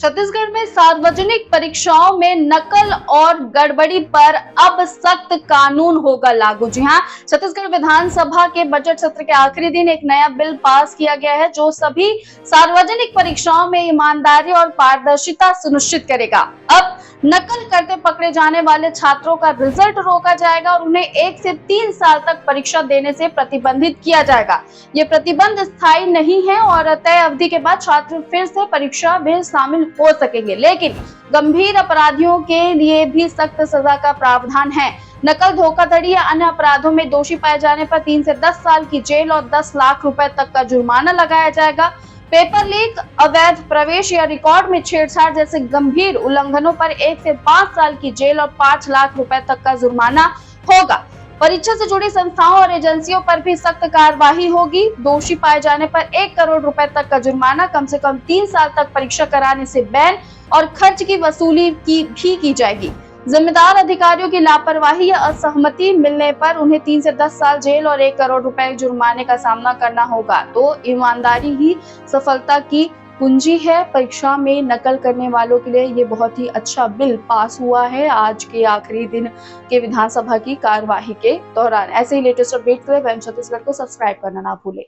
छत्तीसगढ़ में सार्वजनिक परीक्षाओं में नकल और गड़बड़ी पर अब सख्त कानून होगा लागू। जी हां, छत्तीसगढ़ विधानसभा के बजट सत्र के आखिरी दिन एक नया बिल पास किया गया है जो सभी सार्वजनिक परीक्षाओं में ईमानदारी और पारदर्शिता सुनिश्चित करेगा। अब नकल करते पकड़े जाने वाले छात्रों का रिजल्ट रोका जाएगा और उन्हें 1 से 3 साल तक परीक्षा देने से प्रतिबंधित किया जाएगा। ये प्रतिबंध स्थायी नहीं है और तय अवधि के बाद छात्र फिर से परीक्षा में शामिल हो सकेंगे, लेकिन गंभीर अपराधियों के लिए भी सख्त सजा का प्रावधान है। नकल, धोखाधड़ी या अन्य अपराधों में दोषी पाए जाने पर 3 से 10 साल की जेल और 10 लाख रुपए तक का जुर्माना लगाया जाएगा। पेपर लीक, अवैध प्रवेश या रिकॉर्ड में छेड़छाड़ जैसे गंभीर उल्लंघनों पर 1 से 5 साल की जेल और 5 लाख रुपए तक का जुर्माना होगा। परीक्षा से जुड़ी संस्थाओं और एजेंसियों पर भी सख्त कार्रवाई होगी। दोषी पाए जाने पर 1 करोड़ रुपए तक का जुर्माना, कम से कम 3 साल तक परीक्षा कराने से बैन और खर्च की वसूली की जाएगी। जिम्मेदार अधिकारियों की लापरवाही या असहमति मिलने पर उन्हें 3 से 10 साल जेल और 1 करोड़ रुपए जुर्माने का सामना करना होगा। तो ईमानदारी ही सफलता की कुंजी है। परीक्षा में नकल करने वालों के लिए ये बहुत ही अच्छा बिल पास हुआ है आज के आखिरी दिन के विधानसभा की कार्यवाही के दौरान। ऐसे ही लेटेस्ट अपडेट के लिए वैम छत्तीसगढ़ को सब्सक्राइब करना ना भूलें।